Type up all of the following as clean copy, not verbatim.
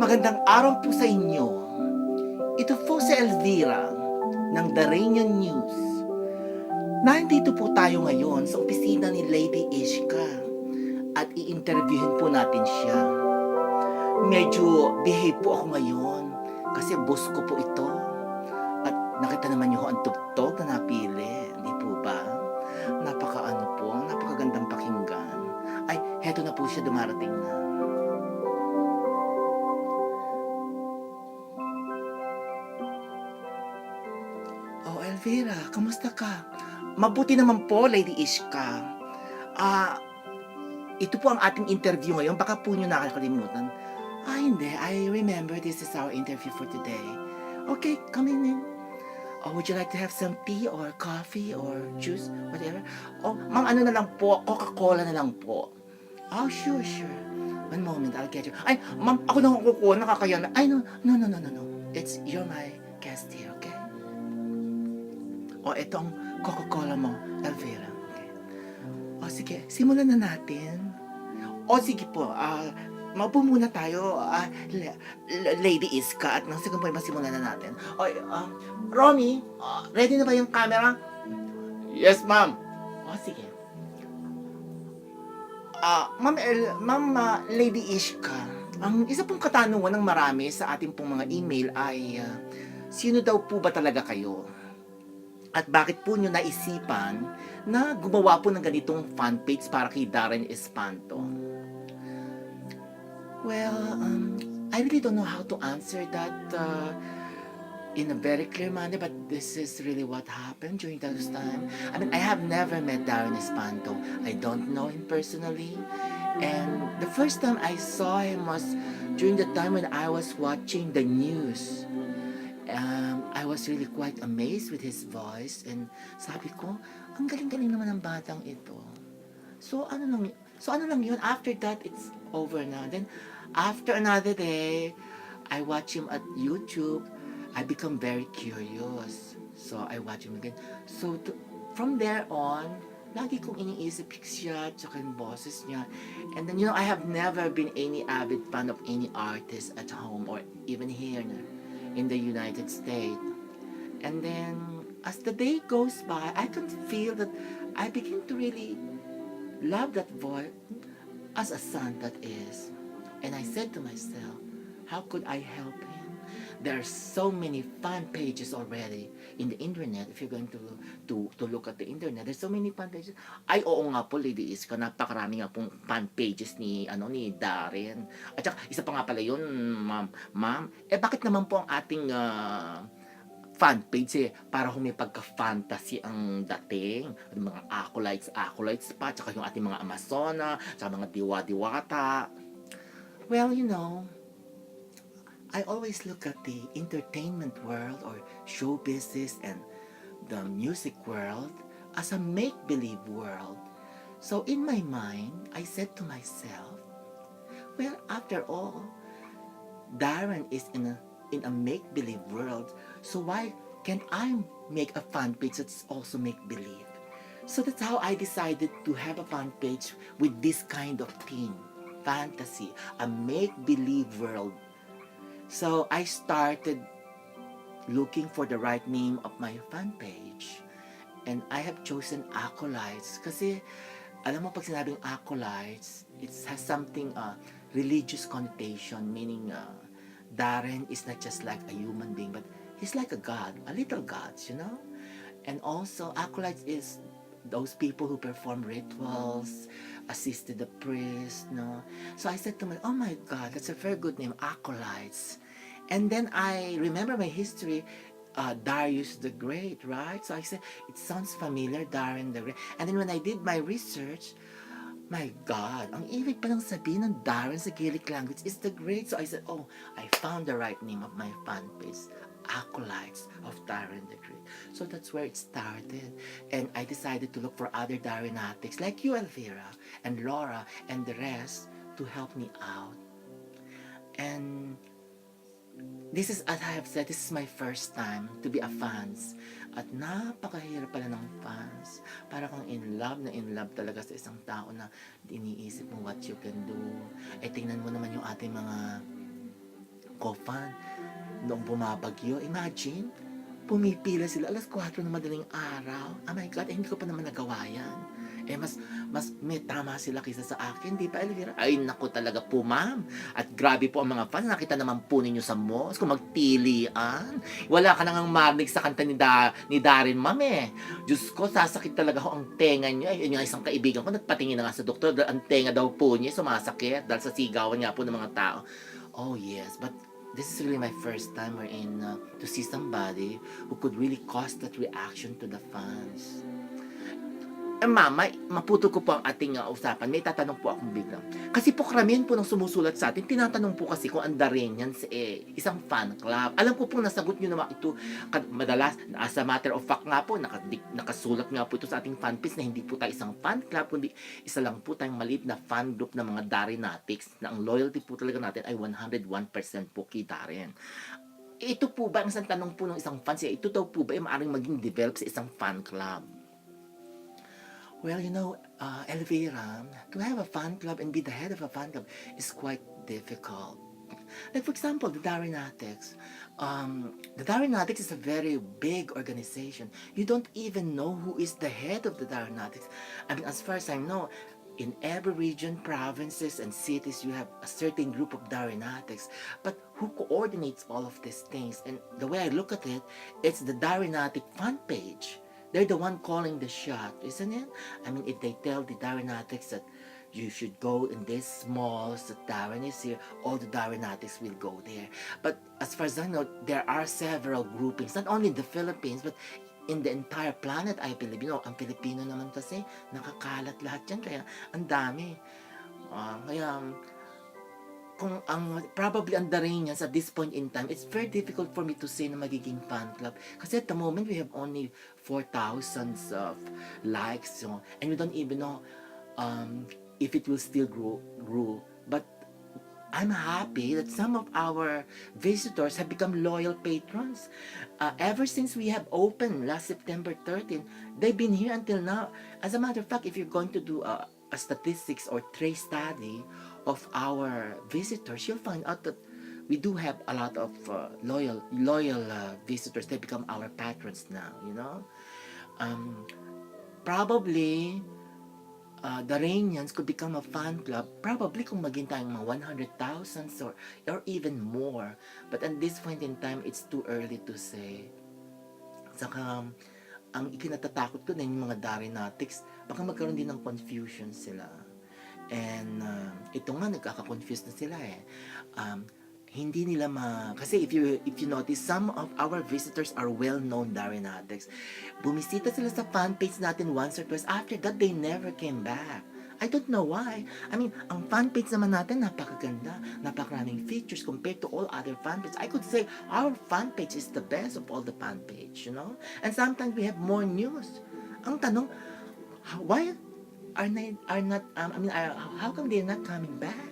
Magandang araw po sa inyo. Ito po si Elvira ng Darrenyan News. Nandito po tayo ngayon sa opisina ni Lady Ishkha at i-interviewin po natin siya. Medyo behave po ako ngayon kasi boss ko po ito. At nakita naman niyo ang tugtog na napili, hindi po ba? Napakagandang pakinggan. Ay, heto na po siya, dumarating na. Oh, Elvira, kamusta ka? Mabuti naman po, Lady Ishka. Ito po ang ating interview ngayon. Baka po nyo nakakalimutan. Hindi. I remember this is our interview for today. Okay, come in. Oh, would you like to have some tea or coffee or juice, whatever? Oh, ma'am, ano na lang po? Coca-Cola na lang po. Oh, sure. One moment, I'll get you. Ay, ma'am, ako na kukuha. Nakakaya na. Ay, no. You're my guest here, okay? O, ito ang Coca-Cola mo, Elvira. Okay. O, sige, simulan na natin. O, sige po, maupo muna tayo, Lady Ishkha, at nang sige po, masimulan na natin. O, Romy, ready na ba yung camera? Yes, ma'am. O, sige. Lady Ishkha, ang isa pong katanungan ng marami sa ating pong mga email ay, sino daw po ba talaga kayo? At bakit po nyo naisipan na gumawa po ng ganitong fan page para kay Darren Espanto? Well, I really don't know how to answer that in a very clear manner, but this is really what happened during those time. I mean, I have never met Darren Espanto. I don't know him personally. And the first time I saw him was during the time when I was watching the news. I was really quite amazed with his voice, and sabi ko, ang galing-galing naman ng batang ito. So ano lang yun, after that, it's over na. Then, after another day, I watch him at YouTube. I become very curious. So, I watch him again. So, from there on, lagi kong iniisip siya, tsaka yung boses niya. And then, I have never been any avid fan of any artist at home or even here in the United States. And then, as the day goes by, I can feel that I begin to really love that voice as a son that is. And I said to myself, how could I help him? There are so many fan pages already in the internet. If you're going to look at the internet, there's so many fan pages. Ay, oo nga po, Lady Ishkha, napakarami nga pong fan pages ni Darren. At saka, isa pa nga pala yun, ma'am. Bakit naman po ang ating fan page para humipagka-fantasy ang dating? Mga acolytes pa, tsaka yung ating mga Amazona, tsaka mga diwa-diwata. Well, I always look at the entertainment world or show business and the music world as a make-believe world. So in my mind, I said to myself, well, after all, Darren is in a make-believe world, so why can't I make a fan page that's also make-believe? So that's how I decided to have a fan page with this kind of theme, fantasy, a make-believe world. So I started looking for the right name of my fan page. And I have chosen Acolytes kasi alam mo pag sinabing Acolytes, it has something religious connotation, meaning Darren is not just like a human being, but he's like a god, a little god, And also Acolytes is those people who perform rituals, assisted the priest, So I said to myself, oh my God, that's a very good name, Acolytes. And then I remember my history, Darius the Great, right? So I said, it sounds familiar, Darren the Great. And then when I did my research, my God, ang ibig palang sabihin ng Darren sa Gaelic language is the Great. So I said, oh, I found the right name of my fan page, Acolytes of Darren the Great. So that's where it started. And I decided to look for other Darrenatics like you, Elvira, and Laura, and the rest to help me out. And this is, as I have said, this is my first time to be a fans. At napakahirap pala ng fans. Para kang in love talaga sa isang tao na iniisip mo what you can do. Tingnan mo naman yung ating mga Kofan, noong bumabagyo, imagine, pumipila sila alas 4 ng madaling araw. Oh my God, hindi ko pa naman nagawa yan. Mas may tama sila kaysa sa akin, di ba, Elvira? Ay, naku talaga po, ma'am. At grabe po ang mga fans. Nakita naman po ninyo sa malls kung magtilian. Wala ka nang marinig sa kanta ni Darren, ma'am eh. Diyos ko, sasakit talaga ho ang tenga niya. Yung isang kaibigan ko, nagpatingin na nga sa doktor. Ang tenga daw po niya, sumasakit dahil sa sigawan nga po ng mga tao. Oh yes, but this is really my first time wherein to see somebody who could really cause that reaction to the fans. Mama, maputo ko po ang ating usapan. May tatanong po akong biglang. Kasi po karamihan po ng sumusulat sa atin, tinatanong po kasi kung ang Darrenyans isang fan club. Alam ko pong nasagot nyo naman ito madalas, as a matter of fact nga po, nakasulat nga po ito sa ating fanpage na hindi po tayo isang fan club, kundi isa lang po tayong maliit na fan group ng mga Darrenatics na ang loyalty po talaga natin ay 101% po kay Darren. Ito po ba, ang isang tanong po ng isang fan, ito daw po ba ay maaaring maging develop sa isang fan club? Well, you know, Elvira, to have a fan club and be the head of a fan club is quite difficult. Like, for example, the Darrenatics. The Darrenatics is a very big organization. You don't even know who is the head of the Darrenatics. I mean, as far as I know, in every region, provinces, and cities, you have a certain group of Darrenatics. But who coordinates all of these things? And the way I look at it, it's the Darrenatic fan page. They're the one calling the shot, isn't it? I mean, if they tell the Darrenatics that you should go in this malls, that Darren is here, all the Darrenatics will go there. But as far as I know, there are several groupings, not only in the Philippines, but in the entire planet, I believe. You know, ang Pilipino naman kasi, nakakalat lahat yan, kaya ang dami. Kung probably ang Darrenyans at this point in time, it's very difficult for me to say na magiging fan club. Kasi at the moment, we have only 4,000 of likes, you know, and we don't even know if it will still grow. But I'm happy that some of our visitors have become loyal patrons. Ever since we have opened last September 13, they've been here until now. As a matter of fact, if you're going to do a statistics or trace study of our visitors, you'll find out that we do have a lot of loyal visitors. They become our patrons now, you know. Probably Darrenyans could become a fan club probably kung maging tayong mga 100,000 or even more. But at this point in time, it's too early to say. Saka ang ikinatatakot ko na yung mga Darrenatics, baka magkaroon din ng confusion sila. And ito nga, nagkaka-confuse na sila eh. Hindi nila kasi if you notice, some of our visitors are well-known Darrenatics. Bumisita sila sa fan page natin once or twice. After that, they never came back. I don't know why. I mean, ang fan page naman natin, napakaganda. Napakaraming features compared to all other fan pages. I could say our fan page is the best of all the fan page, you know? And sometimes we have more news. Ang tanong, why how come they're not coming back?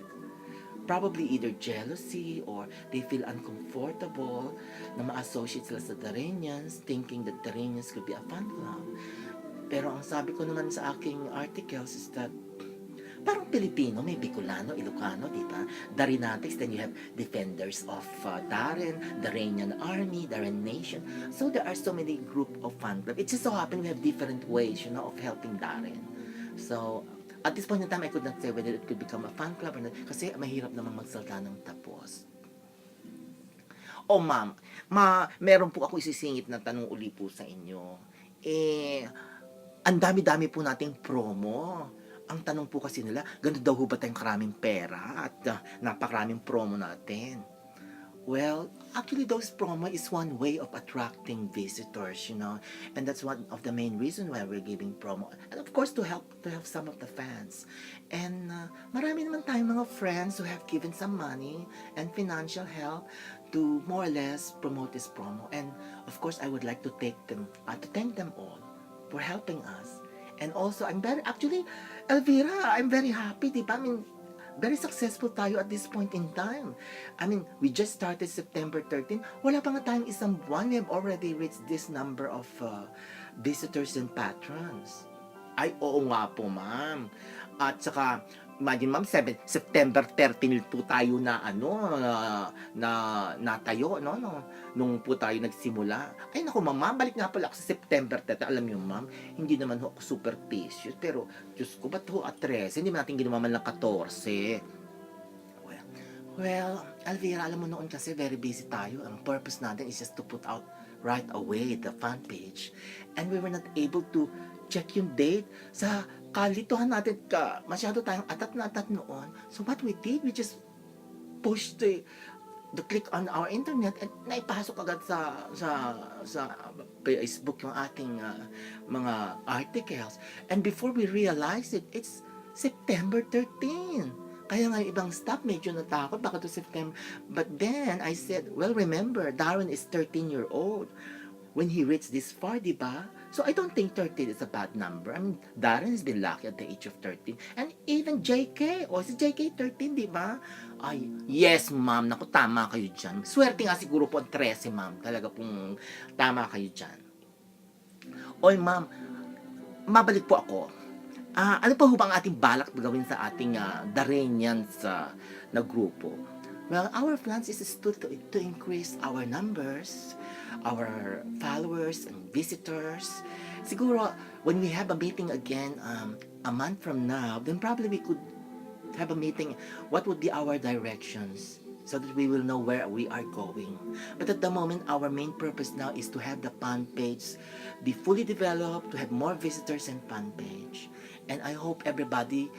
Probably either jealousy or they feel uncomfortable na ma-associate sila sa Darrenyans, thinking that Darrenyans could be a fan club. Pero ang sabi ko naman sa aking articles is that parang Pilipino, may Bicolano, Ilocano, di ba? Darrenatics, then you have defenders of Darren, Darrenyan Army, Darren Nation. So there are so many group of fan club. It just so happens we have different ways, you know, of helping Darren. So, at this point in time, I could not say whether it could become a fan club or not, kasi mahirap naman magsalta ng tapos. Oh, ma'am, meron po ako isisingit na tanong uli po sa inyo. Ang dami-dami po nating promo. Ang tanong po kasi nila, ganito daw ba tayong karaming pera at napakaraming promo natin? Well, actually those promo is one way of attracting visitors, you know, and that's one of the main reasons why we're giving promo, and of course to help some of the fans. And marami naman tayong mga friends who have given some money and financial help to more or less promote this promo. And of course, I would like to thank them all for helping us. And also, Elvira, I'm very happy, di ba? I mean, very successful tayo at this point in time. I mean, we just started September 13. Wala pa nga tayong isang buwan. We have already reached this number of visitors and patrons. Ay, oo nga po, ma'am. At saka, imagine ma'am, September 13 po tayo na na natayo, nung po tayo nagsimula. Ay naku ma'am, balik nga pala ako sa September 13. Alam niyo ma'am, hindi naman ho ako superstitious, pero Diyos ko, ba't ho at 13? Hindi natin ginawa man lang 14. Well, Elvira, alam mo noon kasi very busy tayo. Ang purpose natin is just to put out right away the fan page. And we were not able to check yung date sa kalituhan natin masyado tayong atat na atat noon. So what we did, we just pushed the click on our internet and naipasok agad sa Facebook yung ating mga articles. And before we realized it, it's September 13. Kaya nga yung ibang staff medyo natakot, baka to September. But then, I said, well, remember, Darren is 13-year-old. When he reached this far, di ba? So, I don't think 13 is a bad number. I mean, Darren has been lucky at the age of 13. And even JK, si JK 13, di ba? Ay, yes, ma'am. Naku, tama kayo dyan. Swerte nga siguro po ang 13, ma'am. Talaga pong tama kayo dyan. Oy, ma'am, mabalik po ako. Ano pa ho ba ang ating balak gawin sa ating Darrenyans na grupo? Well, our plans is to increase our numbers, our followers and visitors. Siguro, when we have a meeting again a month from now, then probably we could have a meeting. What would be our directions? So that we will know where we are going. But at the moment, our main purpose now is to have the fan page be fully developed, to have more visitors and fan page. And I hope everybody,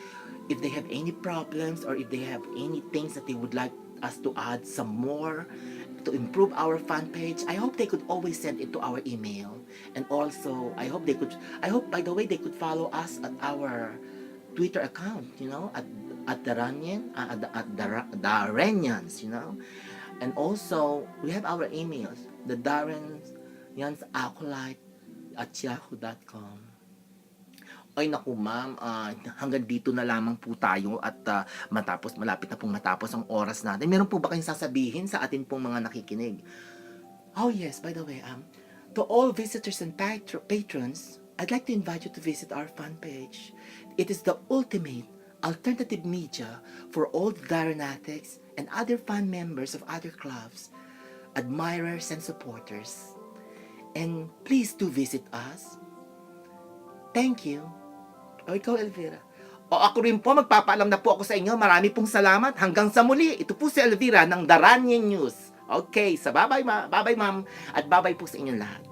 if they have any problems or if they have any things that they would like us to add some more to improve our fan page, I hope they could always send it to our email. And also, I hope by the way, they could follow us at our Twitter account, at Darrenyans, And also, we have our emails, the Darrenyans Acolyte at yahoo.com. Ay naku ma'am, hanggang dito na lamang po tayo at malapit na pong matapos ang oras natin. Meron po ba kayong sasabihin sa atin pong mga nakikinig? Oh yes, by the way, to all visitors and patrons, I'd like to invite you to visit our fan page. It is the ultimate alternative media for all Darrenatics and other fan members of other clubs, admirers and supporters. And please do visit us. Thank you. O ikaw, Elvira. O ako rin po, magpapaalam na po ako sa inyo. Marami pong salamat. Hanggang sa muli. Ito po si Elvira ng Darrenyans News. Okay, bye-bye ma'am. At bye-bye po sa inyong lahat.